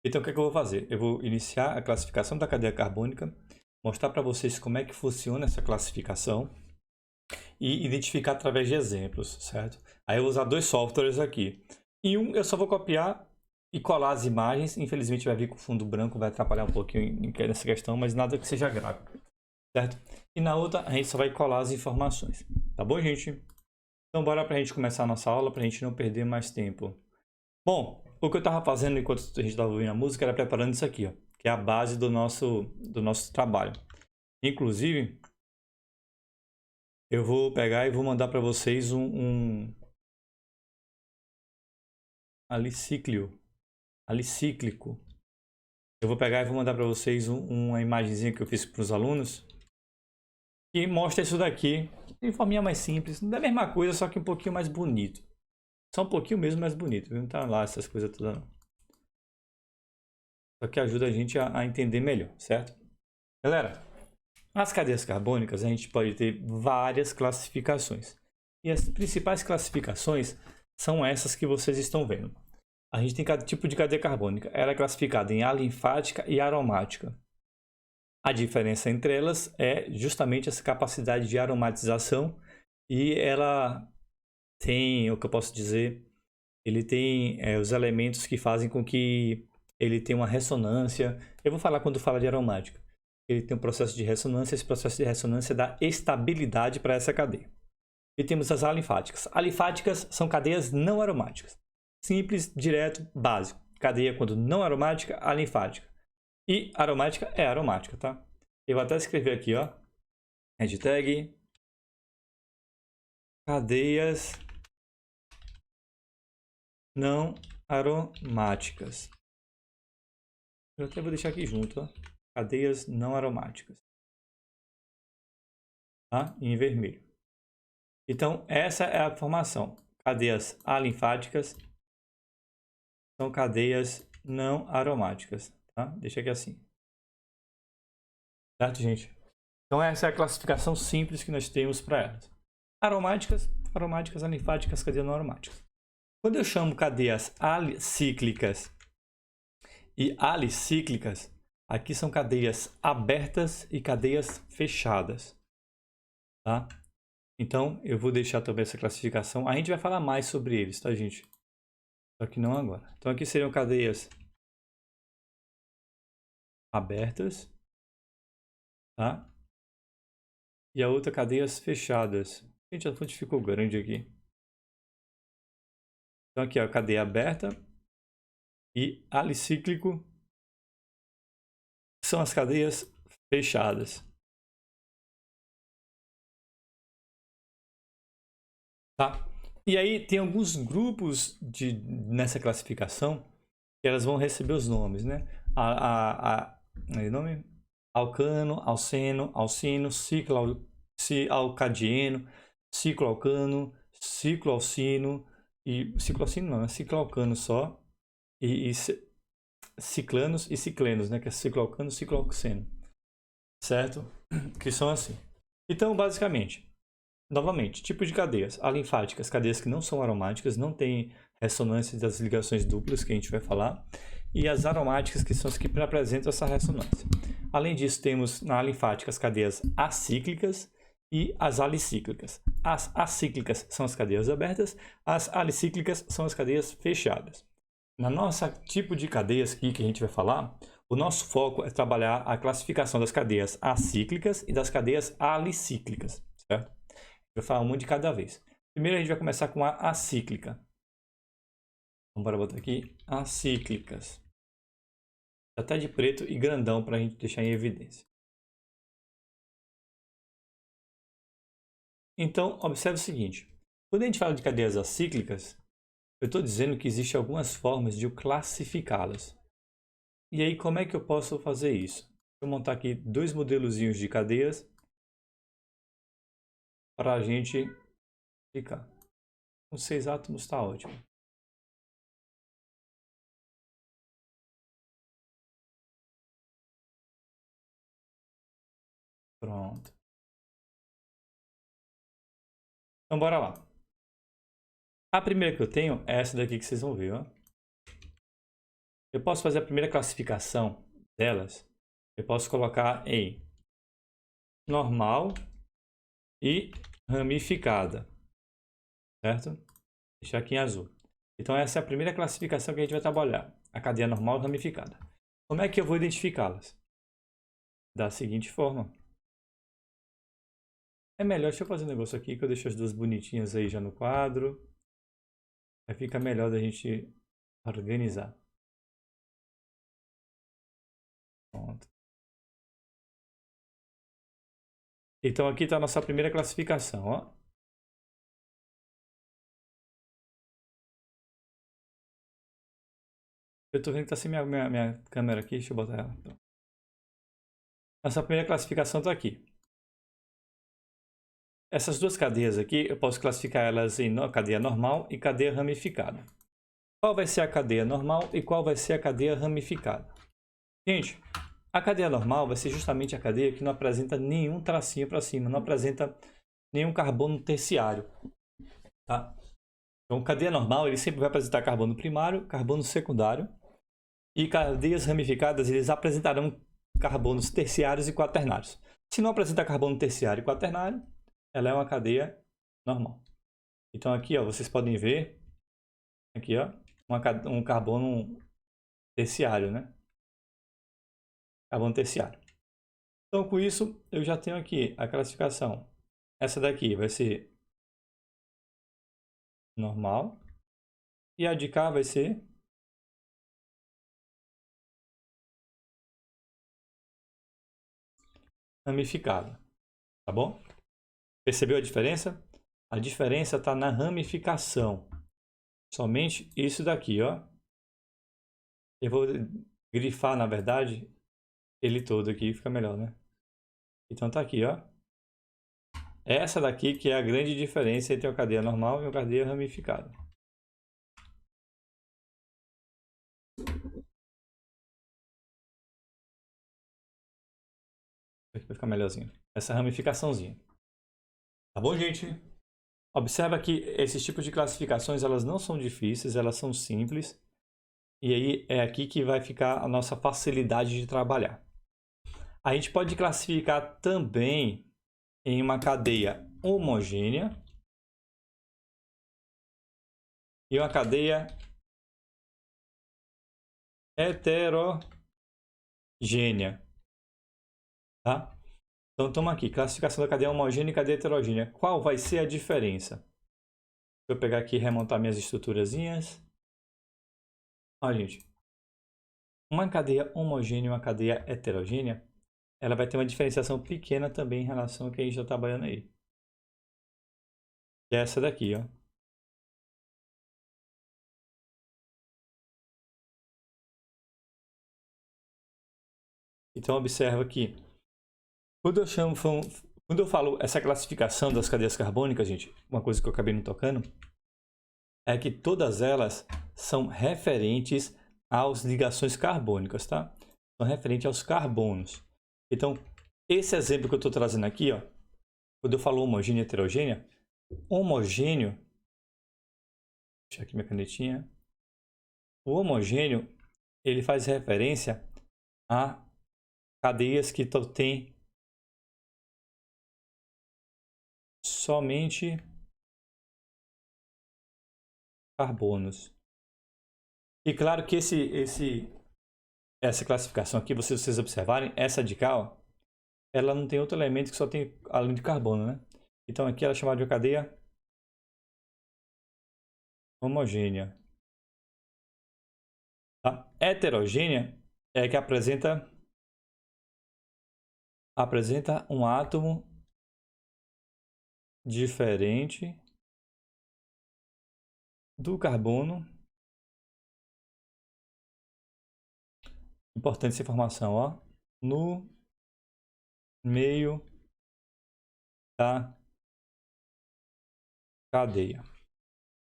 Então, o que é que eu vou fazer? Eu vou iniciar a classificação da cadeia carbônica, mostrar para vocês como é que funciona essa classificação e identificar através de exemplos, certo? Aí eu vou usar dois softwares aqui. E um eu só vou copiar e colar as imagens. Infelizmente vai vir com fundo branco, vai atrapalhar um pouquinho nessa questão, mas nada que seja grave, certo? E na outra a gente só vai colar as informações, tá bom, gente? Então bora pra gente começar a nossa aula, pra gente não perder mais tempo. Bom, o que eu estava fazendo enquanto a gente estava ouvindo a música era preparando isso aqui, ó, que é a base do nosso trabalho. Inclusive, eu vou pegar e vou mandar para vocês um alicíclico. Eu vou pegar e vou mandar para vocês uma imagenzinha que eu fiz para os alunos que mostra isso daqui de forma mais simples, da mesma coisa, só que um pouquinho mais bonito. Só um pouquinho mesmo mais bonito, viu? Não tá lá essas coisas todas não. Só que ajuda a gente a entender melhor, certo? Galera, as cadeias carbônicas a gente pode ter várias classificações. E as principais classificações são essas que vocês estão vendo. A gente tem cada tipo de cadeia carbônica. Ela é classificada em alinfática e aromática. A diferença entre elas é justamente essa capacidade de aromatização e ela tem, o que eu posso dizer, ele tem os elementos que fazem com que ele tenha uma ressonância. Eu vou falar quando fala de aromática. Ele tem um processo de ressonância, esse processo de ressonância dá estabilidade para essa cadeia. E temos as alifáticas. Alifáticas são cadeias não aromáticas. Simples, direto, básico. Cadeia quando não aromática, alifática. E aromática é aromática, tá? Eu vou até escrever aqui, ó. Hashtag cadeias não aromáticas. Eu até vou deixar aqui junto, ó. Cadeias não aromáticas. Tá? Em vermelho. Então, essa é a formação. Cadeias alinfáticas são cadeias não aromáticas, tá? Deixa aqui assim. Certo, gente? Então, essa é a classificação simples que nós temos para elas. Aromáticas, alinfáticas, cadeias não aromáticas. Quando eu chamo cadeias alicíclicas e alicíclicas, aqui são cadeias abertas e cadeias fechadas, tá? Então, eu vou deixar também essa classificação. A gente vai falar mais sobre eles, tá, gente? Só que não agora. Então, aqui seriam cadeias abertas, tá? E a outra cadeias fechadas. Gente, a fonte ficou grande aqui. Então, aqui, ó, cadeia aberta e alicíclico são as cadeias fechadas, tá? E aí tem alguns grupos nessa classificação que elas vão receber os nomes, né? Nome? Alcano, alceno, alcino, alcadieno, cicloalcano, cicloalcino e cicloalcino não, é cicloalcano só e ciclanos e ciclenos, né? Que é cicloalcano, cicloalceno, certo? Que são assim. Então, basicamente, novamente, tipo de cadeias. Alinfáticas, cadeias que não são aromáticas, não têm ressonância das ligações duplas, que a gente vai falar. E as aromáticas, que são as que apresentam essa ressonância. Além disso, temos na alinfática as cadeias acíclicas e as alicíclicas. As acíclicas são as cadeias abertas, as alicíclicas são as cadeias fechadas. Na nossa tipo de cadeias aqui que a gente vai falar, o nosso foco é trabalhar a classificação das cadeias acíclicas e das cadeias alicíclicas, certo? Eu vou falar uma de cada vez. Primeiro a gente vai começar com a acíclica. Então, bora botar aqui acíclicas. Até de preto e grandão para a gente deixar em evidência. Então, observe o seguinte. Quando a gente fala de cadeias acíclicas, eu estou dizendo que existem algumas formas de eu classificá-las. E aí, como é que eu posso fazer isso? Vou montar aqui dois modelozinhos de cadeias para a gente ficar. Com 6 átomos está ótimo. Pronto. Então, bora lá. A primeira que eu tenho é essa daqui que vocês vão ver, ó. Eu posso fazer a primeira classificação delas. Eu posso colocar em normal e ramificada, certo? Deixar aqui em azul. Então essa é a primeira classificação que a gente vai trabalhar, a cadeia normal e ramificada. Como é que eu vou identificá-las? Da seguinte forma. É melhor, deixa eu fazer um negócio aqui, que eu deixo as duas bonitinhas aí já no quadro. Aí fica melhor da gente organizar. Pronto. Então aqui está a nossa primeira classificação, ó. Eu estou vendo que está sem minha câmera aqui, deixa eu botar ela. Nossa primeira classificação está aqui. Essas duas cadeias aqui, eu posso classificar elas em cadeia normal e cadeia ramificada. Qual vai ser a cadeia normal e qual vai ser a cadeia ramificada? Gente, a cadeia normal vai ser justamente a cadeia que não apresenta nenhum tracinho para cima, não apresenta nenhum carbono terciário. Tá? Então, cadeia normal, ele sempre vai apresentar carbono primário, carbono secundário. E cadeias ramificadas, eles apresentarão carbonos terciários e quaternários. Se não apresentar carbono terciário e quaternário, ela é uma cadeia normal. Então aqui, ó, vocês podem ver aqui, ó, um carbono terciário, né? Carbono terciário. Então com isso, eu já tenho aqui a classificação. Essa daqui vai ser normal e a de cá vai ser ramificada, tá bom? Percebeu a diferença? A diferença está na ramificação. Somente isso daqui, ó. Eu vou grifar, na verdade, ele todo aqui, fica melhor, né? Então tá aqui, ó. Essa daqui que é a grande diferença entre uma cadeia normal e uma cadeia ramificada. Aqui vai ficar melhorzinho. Essa ramificaçãozinha. Tá bom, gente? Observa que esses tipos de classificações, elas não são difíceis, elas são simples. E aí é aqui que vai ficar a nossa facilidade de trabalhar. A gente pode classificar também em uma cadeia homogênea e uma cadeia heterogênea. Tá? Então, estamos aqui, classificação da cadeia homogênea e cadeia heterogênea. Qual vai ser a diferença? Deixa eu pegar aqui e remontar minhas estruturazinhas. Olha, gente. Uma cadeia homogênea e uma cadeia heterogênea, ela vai ter uma diferenciação pequena também em relação ao que a gente está trabalhando aí. Que é essa daqui, ó. Então, observa que quando eu falo essa classificação das cadeias carbônicas, gente, uma coisa que eu acabei não tocando, é que todas elas são referentes às ligações carbônicas, tá? São referentes aos carbonos. Então, esse exemplo que eu estou trazendo aqui, ó, quando eu falo homogênea e heterogênea, homogêneo, deixa aqui minha canetinha, o homogêneo, ele faz referência a cadeias que têm somente carbonos. E claro que essa classificação aqui, vocês observarem, essa de cá, ó, ela não tem outro elemento que só tem além de carbono, né? Então aqui ela é chamada de cadeia homogênea. Tá? Heterogênea é que apresenta um átomo diferente do carbono. Importante essa informação, ó, no meio da cadeia.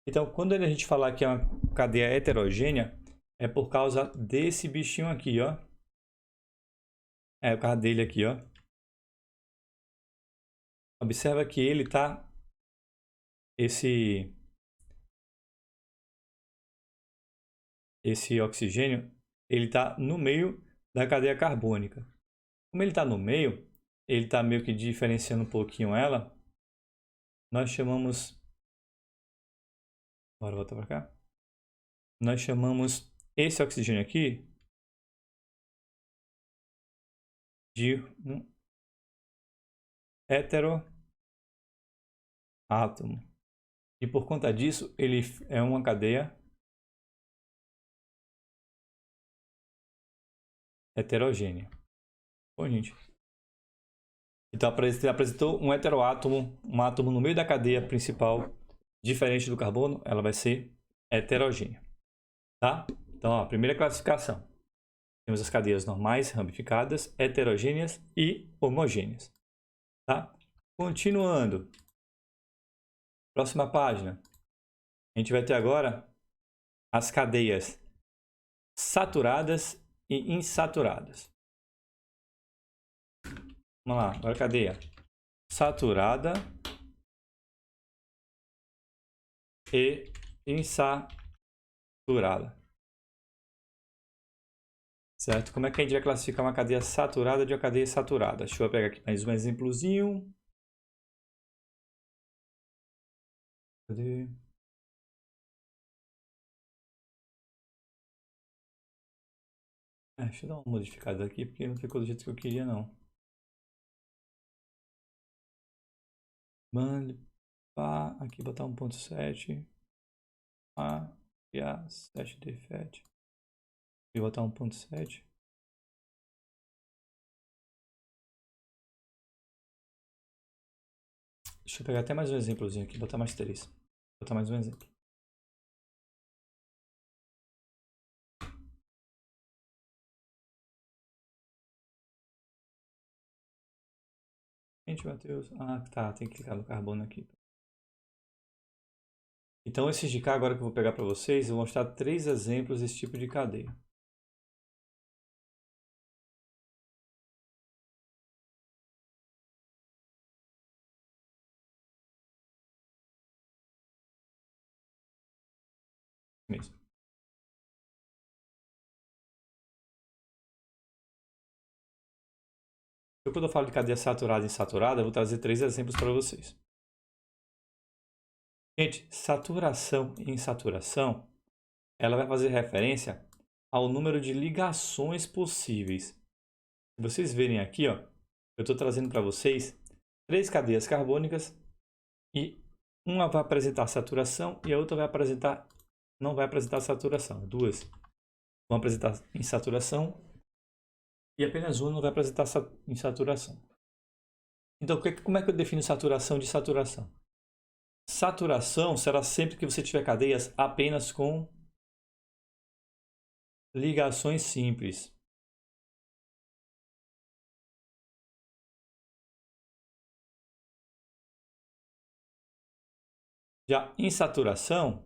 Então, quando a gente falar que é uma cadeia heterogênea, é por causa desse bichinho aqui, ó. É o caso dele aqui, ó. Observa que ele tá esse oxigênio, ele está no meio da cadeia carbônica. Como ele está no meio, ele está meio que diferenciando um pouquinho ela. Nós chamamos... Bora voltar para cá. Nós chamamos esse oxigênio aqui de um heteroátomo. E por conta disso, ele é uma cadeia heterogênea. Bom, gente. Então, ele apresentou um heteroátomo, um átomo no meio da cadeia principal, diferente do carbono, ela vai ser heterogênea. Tá? Então, ó, primeira classificação. Temos as cadeias normais, ramificadas, heterogêneas e homogêneas. Tá? Continuando. Próxima página. A gente vai ter agora as cadeias saturadas e insaturadas. Vamos lá, agora cadeia saturada e insaturada. Certo? Como é que a gente vai classificar uma cadeia saturada de uma cadeia saturada? Deixa eu pegar aqui mais um exemplozinho. Cadê? Deixa eu dar uma modificada aqui, porque não ficou do jeito que eu queria, não. Aqui botar 1.7. E a 7 defect. E botar 1.7. Deixa eu pegar até mais um exemplozinho aqui, botar mais 3. Botar mais um exemplo. Gente, Matheus. Tá, tem que clicar no carbono aqui. Então, esses de cá, agora que eu vou pegar para vocês, eu vou mostrar 3 exemplos desse tipo de cadeia. Mesmo. Então, quando eu falo de cadeia saturada e insaturada, eu vou trazer 3 exemplos para vocês. Gente, saturação e insaturação, ela vai fazer referência ao número de ligações possíveis. Se vocês verem aqui, ó, eu estou trazendo para vocês 3 cadeias carbônicas e uma vai apresentar saturação e a outra não vai apresentar saturação. 2 vão apresentar insaturação e apenas uma não vai apresentar insaturação. Então, como é que eu defino saturação de saturação? Saturação será sempre que você tiver cadeias apenas com ligações simples. Já insaturação,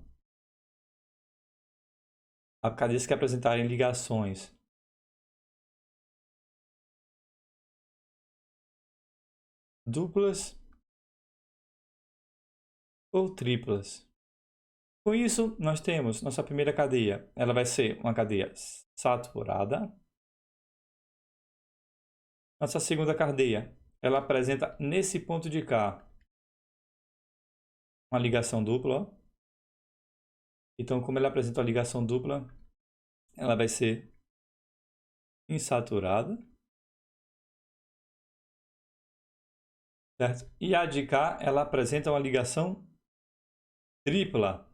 a cadeias que apresentarem ligações duplas ou triplas. Com isso, nós temos nossa primeira cadeia. Ela vai ser uma cadeia saturada. Nossa segunda cadeia, ela apresenta nesse ponto de cá uma ligação dupla. Ó. Então, como ela apresenta uma ligação dupla, ela vai ser insaturada. Certo? E a de cá, ela apresenta uma ligação tripla.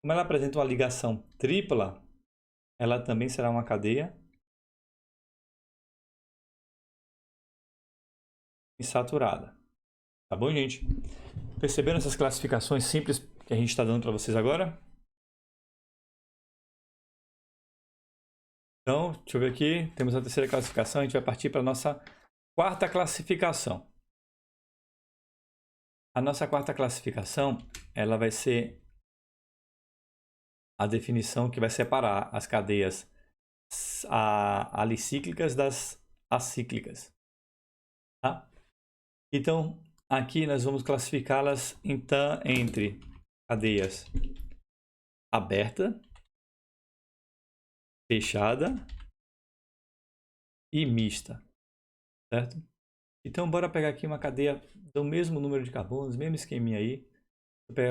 Como ela apresenta uma ligação tripla, ela também será uma cadeia insaturada. Tá bom, gente? Perceberam essas classificações simples que a gente está dando para vocês agora? Então, deixa eu ver aqui. Temos a terceira classificação. A gente vai partir para a nossa quarta classificação. A nossa quarta classificação, ela vai ser a definição que vai separar as cadeias alicíclicas das acíclicas. Tá? Então, aqui nós vamos classificá-las então, entre cadeias abertas, fechada e mista, certo? Então, bora pegar aqui uma cadeia do mesmo número de carbonos, mesmo esqueminha aí.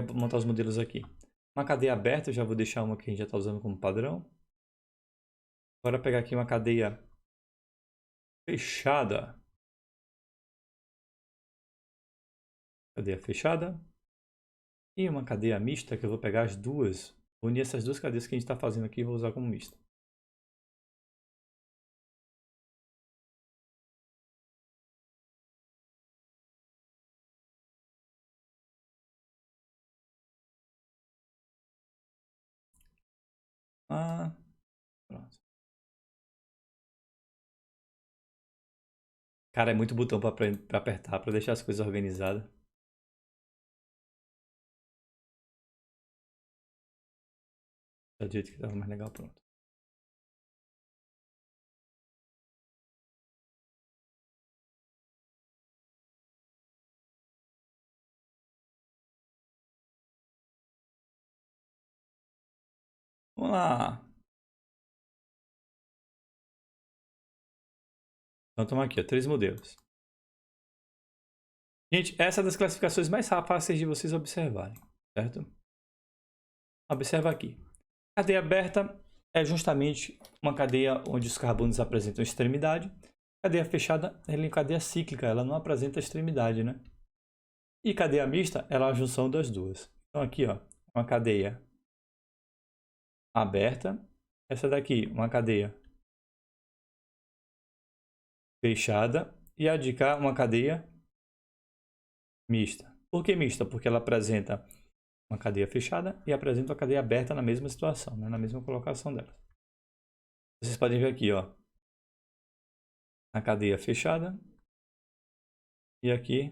Vou montar os modelos aqui. Uma cadeia aberta, eu já vou deixar uma que a gente já está usando como padrão. Bora pegar aqui uma cadeia fechada. Cadeia fechada. E uma cadeia mista, que eu vou pegar as duas. Vou unir essas duas cadeias que a gente está fazendo aqui e vou usar como mista. Pronto. Cara, é muito botão para apertar, para deixar as coisas organizadas. Do jeito que estava mais legal, pronto. Vamos lá. Então, estamos aqui, ó, 3 modelos. Gente, essa é das classificações mais fáceis de vocês observarem, certo? Observa aqui. Cadeia aberta é justamente uma cadeia onde os carbonos apresentam extremidade. Cadeia fechada é uma cadeia cíclica, ela não apresenta extremidade, né? E cadeia mista, ela é a junção das duas. Então aqui, ó, uma cadeia aberta. Essa daqui, uma cadeia fechada. E a de cá, uma cadeia mista. Por que mista? Porque ela apresenta uma cadeia fechada e apresenta uma cadeia aberta na mesma situação, né? Na mesma colocação dela. Vocês podem ver aqui, ó, a cadeia fechada e aqui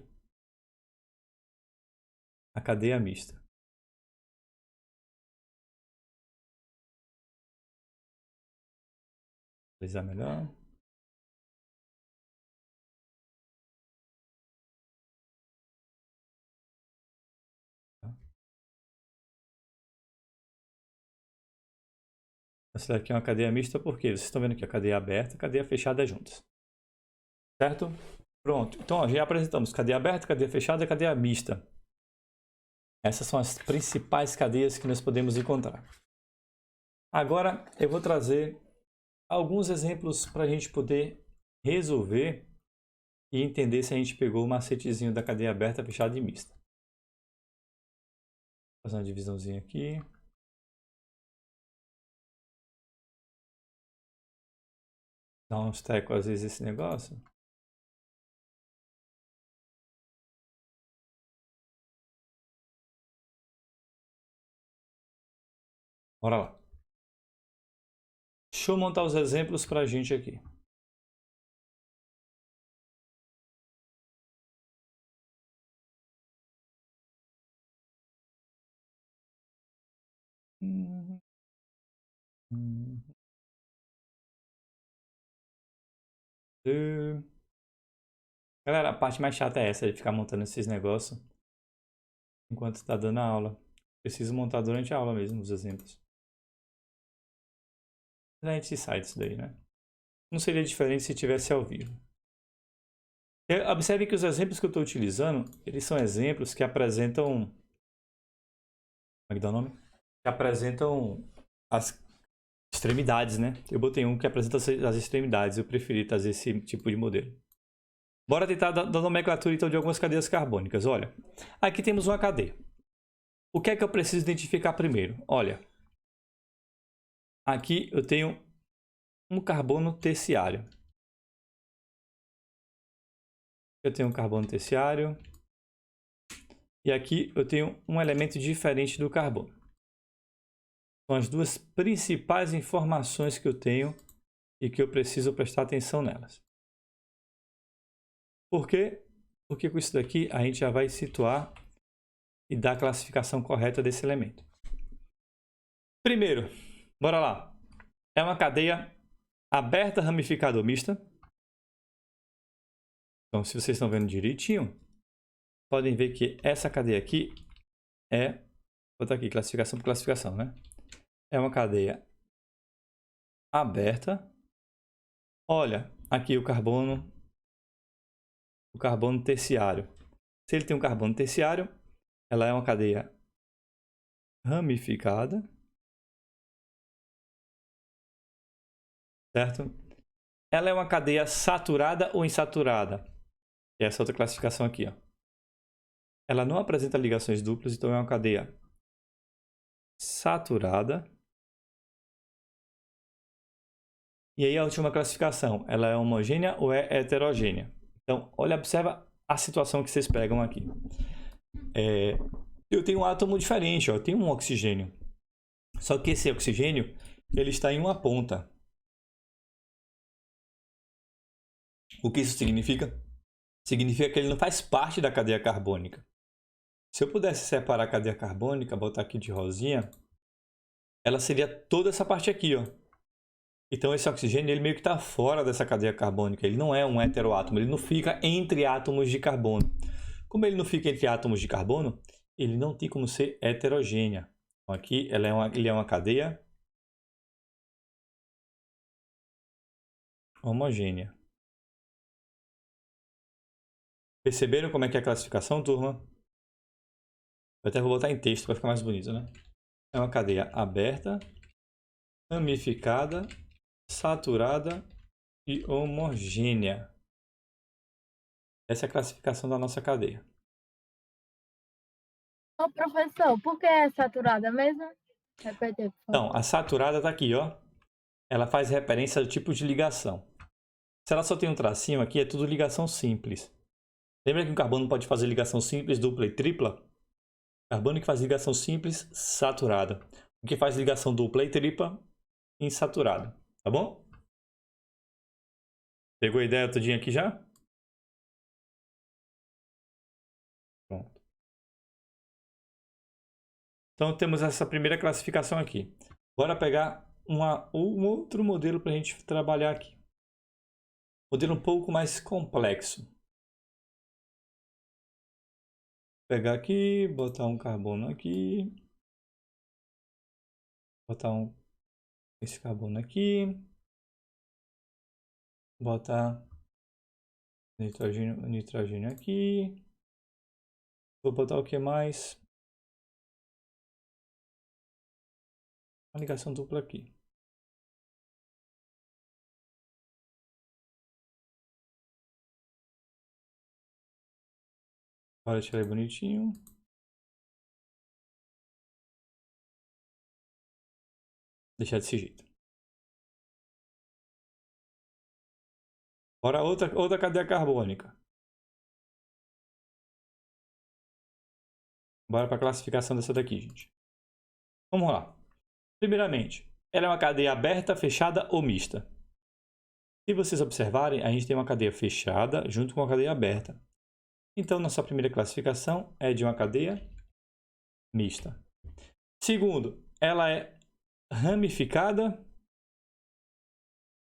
a cadeia mista. Vou visualizar melhor. Essa daqui é uma cadeia mista porque vocês estão vendo aqui a cadeia aberta e a cadeia fechada juntas. Certo? Pronto. Então, ó, já apresentamos cadeia aberta, cadeia fechada e cadeia mista. Essas são as principais cadeias que nós podemos encontrar. Agora, eu vou trazer alguns exemplos para a gente poder resolver e entender se a gente pegou o macetezinho da cadeia aberta, fechada e mista. Vou fazer uma divisãozinha aqui. Dá uns tecos às vezes esse negócio. Bora lá. Deixa eu montar os exemplos para a gente aqui. Galera, a parte mais chata é essa, de ficar montando esses negócios enquanto está dando a aula. Preciso montar durante a aula mesmo os exemplos. A gente sai disso daí, né? Não seria diferente se tivesse ao vivo. Observe que os exemplos que eu estou utilizando, eles são exemplos que apresentam... Como é que dá o nome? Que apresentam as extremidades, né? Eu botei um que apresenta as extremidades. Eu preferi trazer esse tipo de modelo. Bora tentar dar nomenclatura então de algumas cadeias carbônicas. Olha, aqui temos uma cadeia. O que é que eu preciso identificar primeiro? Olha, aqui eu tenho um carbono terciário. Eu tenho um carbono terciário. E aqui eu tenho um elemento diferente do carbono. São as duas principais informações que eu tenho e que eu preciso prestar atenção nelas. Por quê? Porque com isso daqui a gente já vai situar e dar a classificação correta desse elemento. Primeiro, bora lá. É uma cadeia aberta, ramificada ou mista. Então, se vocês estão vendo direitinho, podem ver que essa cadeia aqui é... Vou botar aqui, classificação por classificação, né? É uma cadeia aberta. Olha, aqui o carbono terciário. Se ele tem um carbono terciário, ela é uma cadeia ramificada, certo? Ela é uma cadeia saturada ou insaturada? E essa outra classificação aqui, ó. Ela não apresenta ligações duplas, então é uma cadeia saturada. E aí a última classificação, ela é homogênea ou é heterogênea? Então, olha, observa a situação que vocês pegam aqui. Eu tenho um átomo diferente, ó, eu tenho um oxigênio. Só que esse oxigênio, ele está em uma ponta. O que isso significa? Significa que ele não faz parte da cadeia carbônica. Se eu pudesse separar a cadeia carbônica, botar aqui de rosinha, ela seria toda essa parte aqui, ó. Então esse oxigênio, ele meio que está fora dessa cadeia carbônica. Ele não é um heteroátomo, ele não fica entre átomos de carbono. Como ele não fica entre átomos de carbono, ele não tem como ser heterogênea. Então aqui ele é uma cadeia homogênea. Perceberam como é que é a classificação, turma? Eu até vou botar em texto para ficar mais bonito, né? É uma cadeia aberta, ramificada, saturada e homogênea. Essa é a classificação da nossa cadeia. Ô, professor, por que é saturada mesmo? Repete, por favor. Então, a saturada está aqui, ó. Ela faz referência ao tipo de ligação. Se ela só tem um tracinho aqui, é tudo ligação simples. Lembra que o carbono pode fazer ligação simples, dupla e tripla? Carbono que faz ligação simples, saturada. O que faz ligação dupla e tripla, insaturada. Tá bom? Pegou a ideia todinha aqui já? Pronto. Então temos essa primeira classificação aqui. Bora pegar um outro modelo para a gente trabalhar aqui. Modelo um pouco mais complexo. Vou pegar aqui, botar um carbono aqui. Botar esse carbono aqui. Botar nitrogênio aqui. Vou botar o que mais? Uma ligação dupla aqui. Olha, deixa ele bonitinho. Deixar desse jeito. Agora outra cadeia carbônica. Bora para a classificação dessa daqui, gente. Vamos lá. Primeiramente, ela é uma cadeia aberta, fechada ou mista? Se vocês observarem, a gente tem uma cadeia fechada junto com uma cadeia aberta. Então, nossa primeira classificação é de uma cadeia mista. Segundo, ela é ramificada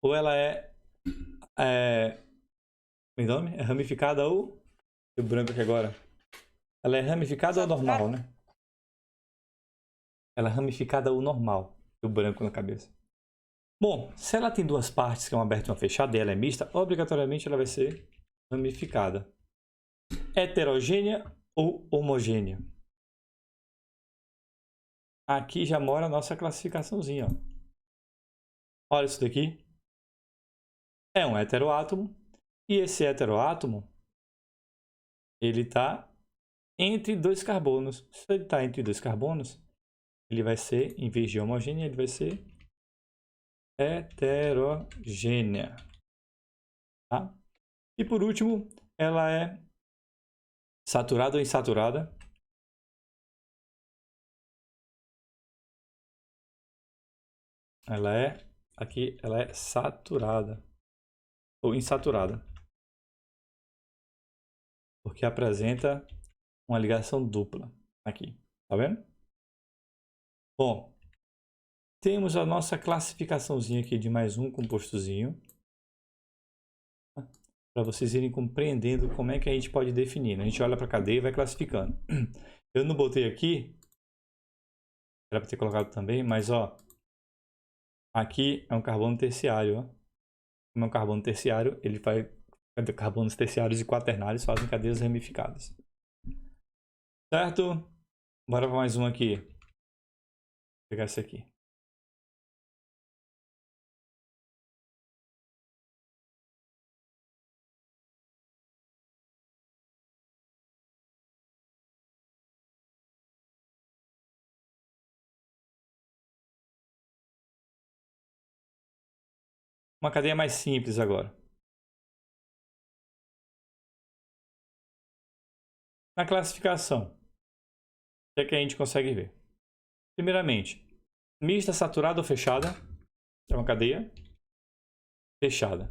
ou ela é ramificada ou... O branco aqui agora. Ela é ramificada ou normal, né? Ela é ramificada ou normal. O branco na cabeça. Bom, se ela tem duas partes, que é uma aberta e uma fechada, e ela é mista, obrigatoriamente ela vai ser ramificada. Heterogênea ou homogênea? Aqui já mora a nossa classificaçãozinha. Ó. Olha isso daqui. É um heteroátomo. E esse heteroátomo, ele está entre dois carbonos. Se ele está entre dois carbonos, ele vai ser, em vez de homogênea, ele vai ser heterogênea. Tá? E por último, ela é saturada ou insaturada? Ela é saturada ou insaturada. Porque apresenta uma ligação dupla aqui. Tá vendo? Bom, temos a nossa classificaçãozinha aqui de mais um compostozinho. Para vocês irem compreendendo como é que a gente pode definir. A gente olha para a cadeia e vai classificando. Eu não botei aqui. Era para ter colocado também, mas ó. Aqui é um carbono terciário, ó. Como é um carbono terciário, ele vai... Carbonos terciários e quaternários fazem cadeias ramificadas. Certo? Bora para mais um aqui. Vou pegar esse aqui. Uma cadeia mais simples agora. Na classificação, o que a gente consegue ver? Primeiramente, mista, saturada ou fechada é uma cadeia fechada.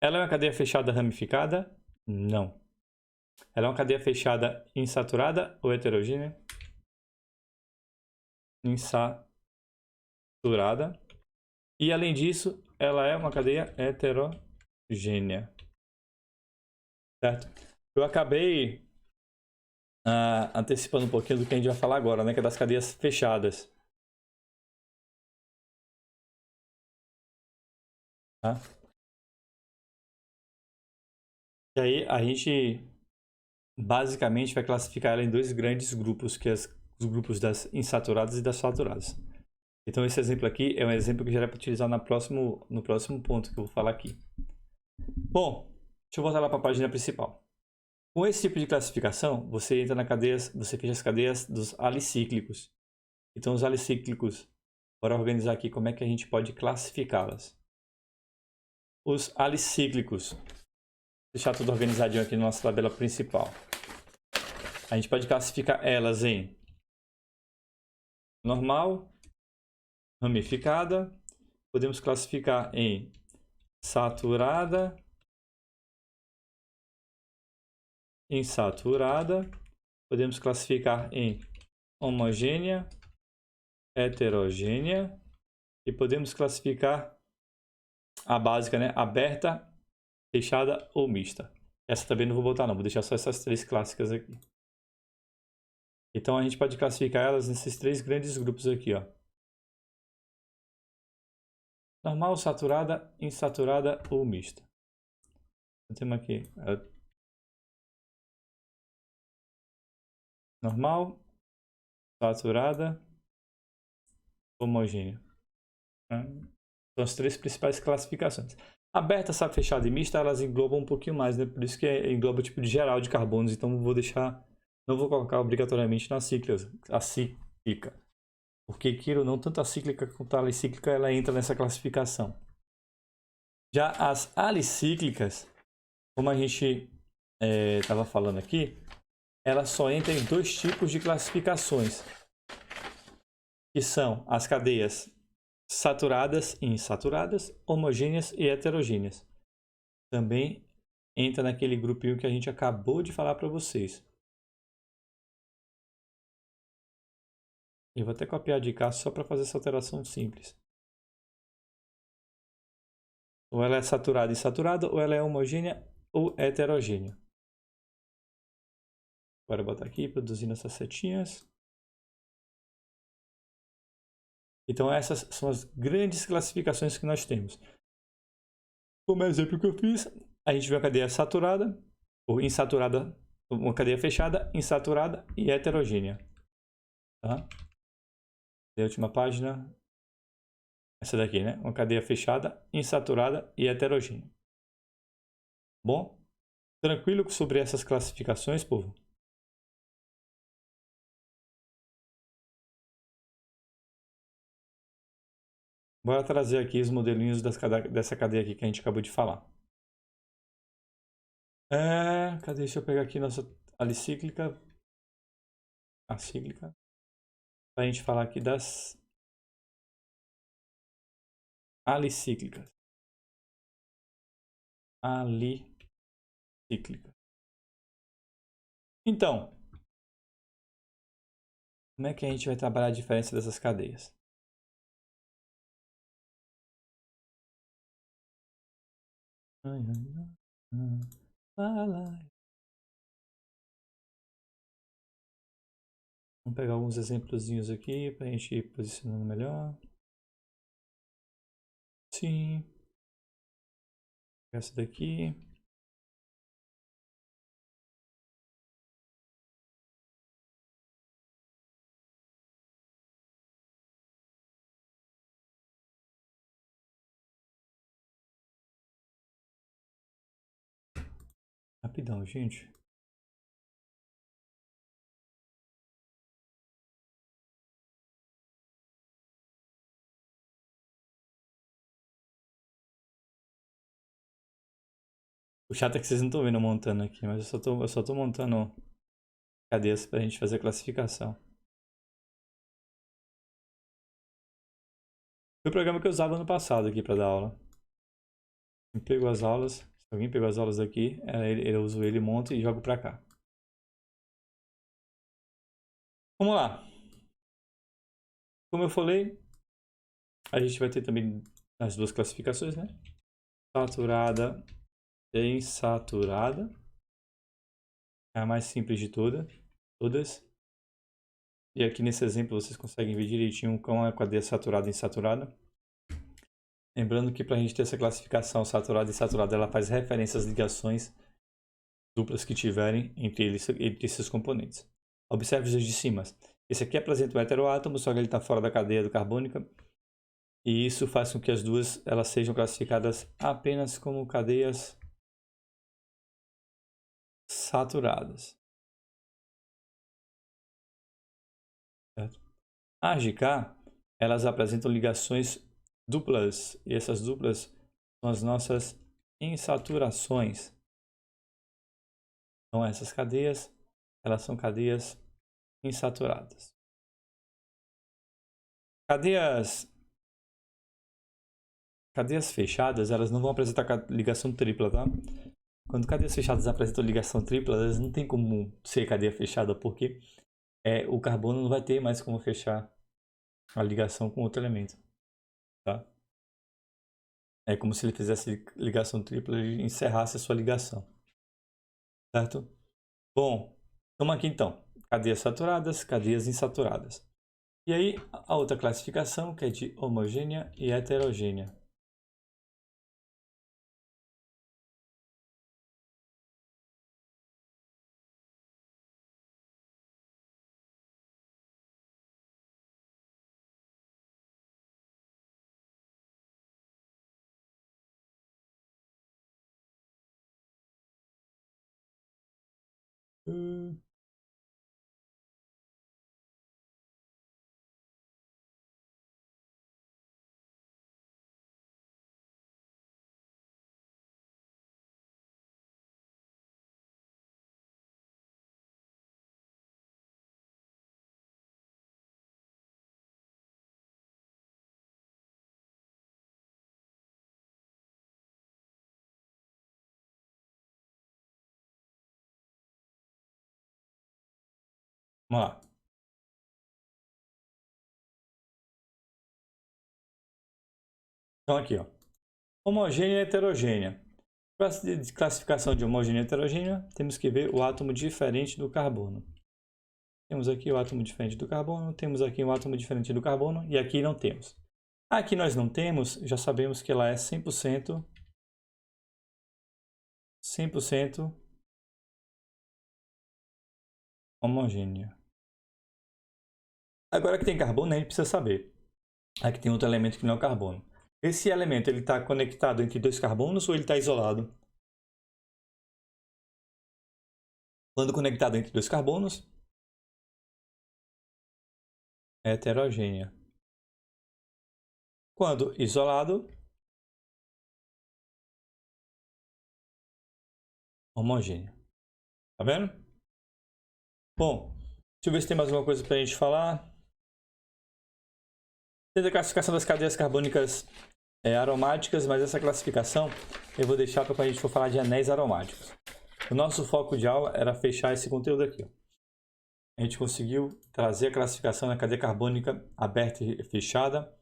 Ela é uma cadeia fechada ramificada? Não. Ela é uma cadeia fechada insaturada ou heterogênea? Insaturada. E além disso, ela é uma cadeia heterogênea. Certo? Eu acabei antecipando um pouquinho do que a gente vai falar agora, né? Que é das cadeias fechadas. Tá? E aí a gente basicamente vai classificar ela em dois grandes grupos, que é os grupos das insaturadas e das saturadas. Então esse exemplo aqui é um exemplo que já era para utilizar no próximo ponto que eu vou falar aqui. Bom, deixa eu voltar lá para a página principal. Com esse tipo de classificação, você entra na cadeia, você fecha as cadeias dos alicíclicos. Então os alicíclicos, bora organizar aqui como é que a gente pode classificá-las. Os alicíclicos, deixar tudo organizadinho aqui na nossa tabela principal. A gente pode classificar elas em normal, ramificada, podemos classificar em saturada, insaturada, podemos classificar em homogênea, heterogênea e podemos classificar a básica, né? Aberta, fechada ou mista. Essa também não vou botar não, vou deixar só essas três clássicas aqui. Então a gente pode classificar elas nesses três grandes grupos aqui, ó. Normal, saturada, insaturada ou mista. Temos aqui normal, saturada, homogênea. São as três principais classificações. Aberta, fechada e mista, elas englobam um pouquinho mais, né? Por isso que engloba o tipo de geral de carbonos. Então vou deixar, não vou colocar obrigatoriamente na cíclica. Porque, queira ou não, tanto a cíclica quanto a alicíclica, ela entra nessa classificação. Já as alicíclicas, como a gente estava falando aqui, ela só entra em dois tipos de classificações, que são as cadeias saturadas e insaturadas, homogêneas e heterogêneas. Também entra naquele grupinho que a gente acabou de falar para vocês. Eu vou até copiar de cá só para fazer essa alteração simples. Ou ela é saturada e insaturada, ou ela é homogênea ou heterogênea. Agora botar aqui, produzindo essas setinhas. Então essas são as grandes classificações que nós temos. Como exemplo que eu fiz, a gente vê a cadeia saturada, ou insaturada, uma cadeia fechada, insaturada e heterogênea. Tá? E a última página, essa daqui, né? Uma cadeia fechada, insaturada e heterogênea. Bom? Tranquilo sobre essas classificações, povo? Bora trazer aqui os modelinhos dessa cadeia aqui que a gente acabou de falar. Cadê? Deixa eu pegar aqui nossa alicíclica. Acíclica. Para a gente falar aqui das alicíclicas. Alicíclica. Então, como é que a gente vai trabalhar a diferença dessas cadeias? Vamos pegar alguns exemplozinhos aqui para a gente ir posicionando melhor. assim. Essa daqui. Rapidão, gente. O chato é que vocês não estão vendo eu montando aqui, mas eu só tô montando cadeias pra gente fazer a classificação. Foi o programa que eu usava ano passado aqui pra dar aula. Quem pegou as aulas, se alguém pegou as aulas aqui, eu uso ele, monto e jogo pra cá. Vamos lá. Como eu falei, a gente vai ter também as duas classificações, né? Saturada e insaturada. É a mais simples de todas. E aqui nesse exemplo vocês conseguem ver direitinho como é a cadeia saturada e insaturada. Lembrando que para a gente ter essa classificação saturada e insaturada, ela faz referência às ligações duplas que tiverem entre esses componentes. Observe os de cima. Esse aqui apresenta o heteroátomo, só que ele está fora da cadeia do carbônica. E isso faz com que as duas elas sejam classificadas apenas como cadeias saturadas. Certo? As de cá, elas apresentam ligações duplas. E essas duplas são as nossas insaturações. Então essas cadeias, elas são cadeias insaturadas. Cadeias fechadas, elas não vão apresentar ligação tripla, tá? Quando cadeias fechadas apresentam ligação tripla, elas não tem como ser cadeia fechada, porque o carbono não vai ter mais como fechar a ligação com outro elemento, tá? É como se ele fizesse ligação tripla e encerrasse a sua ligação, certo? Bom, vamos aqui então. Cadeias saturadas, cadeias insaturadas. E aí, a outra classificação, que é de homogênea e heterogênea. Vamos lá. Então aqui, ó. Homogênea e heterogênea. Para a classificação de homogênea e heterogênea, temos que ver o átomo diferente do carbono. Temos aqui o átomo diferente do carbono, temos aqui o átomo diferente do carbono e aqui não temos. Aqui nós não temos, já sabemos que ela é 100% homogênea. Agora que tem carbono, a gente precisa saber. Aqui tem outro elemento que não é o carbono. Esse elemento ele está conectado entre dois carbonos ou ele está isolado? Quando conectado entre dois carbonos, é heterogênea. Quando isolado, homogênea. Tá vendo? Bom, deixa eu ver se tem mais alguma coisa para a gente falar. Tem a classificação das cadeias carbônicas aromáticas, mas essa classificação eu vou deixar para quando a gente for falar de anéis aromáticos. O nosso foco de aula era fechar esse conteúdo aqui. Ó. A gente conseguiu trazer a classificação da cadeia carbônica aberta e fechada.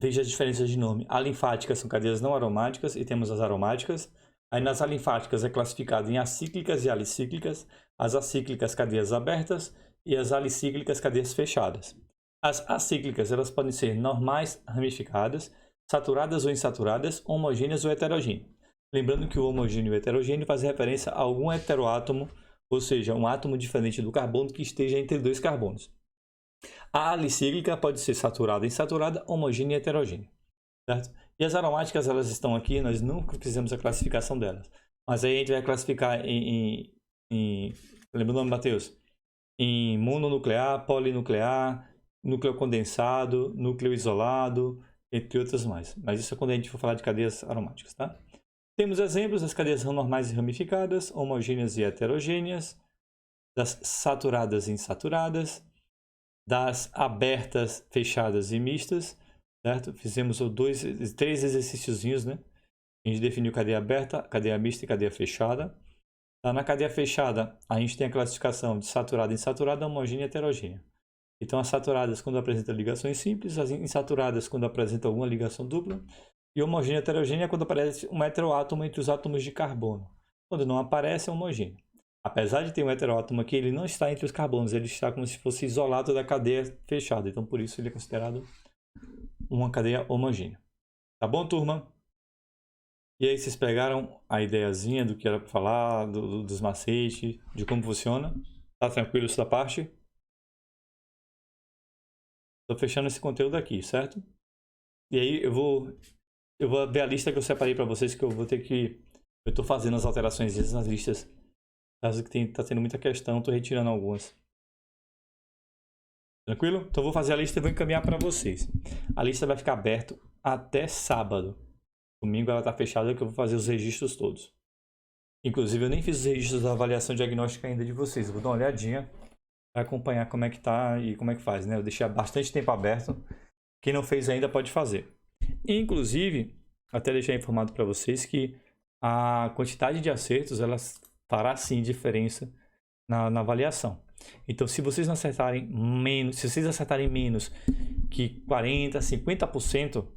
Veja as diferenças de nome. Alinfáticas são cadeias não aromáticas e temos as aromáticas. Aí nas alinfáticas é classificado em acíclicas e alicíclicas. As acíclicas, cadeias abertas, e as alicíclicas, cadeias fechadas. As acíclicas elas podem ser normais ramificadas, saturadas ou insaturadas, homogêneas ou heterogêneas. Lembrando que o homogêneo e o heterogêneo faz referência a algum heteroátomo, ou seja, um átomo diferente do carbono que esteja entre dois carbonos. A alicíclica pode ser saturada, insaturada, homogênea e heterogênea. Certo? E as aromáticas, elas estão aqui, nós nunca fizemos a classificação delas. Mas aí a gente vai classificar lembra o nome, Matheus? Em mononuclear, polinuclear, núcleo condensado, núcleo isolado, entre outras mais. Mas isso é quando a gente for falar de cadeias aromáticas, tá? Temos exemplos das cadeias normais e ramificadas, homogêneas e heterogêneas, das saturadas e insaturadas, das abertas, fechadas e mistas, certo? Fizemos três exercíciozinhos, né? A gente definiu cadeia aberta, cadeia mista e cadeia fechada. Na cadeia fechada, a gente tem a classificação de saturada, insaturada, homogênea e heterogênea. Então, as saturadas quando apresentam ligações simples, as insaturadas quando apresentam alguma ligação dupla, e homogênea e heterogênea quando aparece um heteroátomo entre os átomos de carbono. Quando não aparece, é homogêneo. Apesar de ter um heteroátomo aqui, ele não está entre os carbonos, ele está como se fosse isolado da cadeia fechada. Então, por isso, ele é considerado uma cadeia homogênea. Tá bom, turma? E aí, vocês pegaram a ideiazinha do que era para falar, dos macetes, de como funciona? Tá tranquilo essa parte? Estou fechando esse conteúdo aqui, certo? E aí, eu vou ver a lista que eu separei para vocês, que eu vou ter que... Eu estou fazendo as alterações nas listas. Caso que está tendo muita questão, estou retirando algumas. Tranquilo? Então, eu vou fazer a lista e vou encaminhar para vocês. A lista vai ficar aberta até sábado. Domingo ela está fechada, que eu vou fazer os registros todos. Inclusive, eu nem fiz os registros da avaliação diagnóstica ainda de vocês. Eu vou dar uma olhadinha para acompanhar como é que tá e como é que faz, né? Eu deixei bastante tempo aberto. Quem não fez ainda pode fazer. Inclusive, até deixar informado para vocês que a quantidade de acertos, ela fará sim diferença na avaliação. Então, se vocês não acertarem menos, se vocês acertarem menos que 40%, 50%,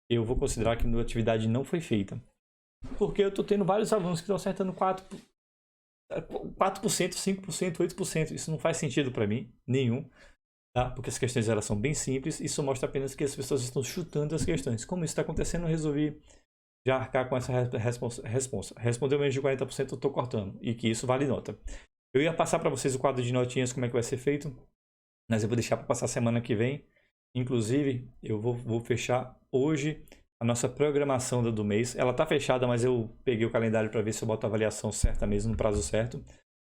eu vou considerar que a atividade não foi feita. Porque eu estou tendo vários alunos que estão acertando 4%, 5%, 8%. Isso não faz sentido para mim, nenhum. Tá? Porque as questões elas são bem simples. Isso mostra apenas que as pessoas estão chutando as questões. Como isso está acontecendo, eu resolvi já arcar com essa resposta. Respondeu menos de 40%, eu estou cortando. E que isso vale nota. Eu ia passar para vocês o quadro de notinhas, como é que vai ser feito. Mas eu vou deixar para passar semana que vem. Inclusive, eu vou fechar hoje a nossa programação do mês. Ela está fechada, mas eu peguei o calendário para ver se eu boto a avaliação certa mesmo, no prazo certo,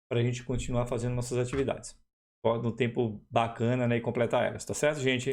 para a gente continuar fazendo nossas atividades. No tempo bacana, né, e completar elas. Tá certo, gente?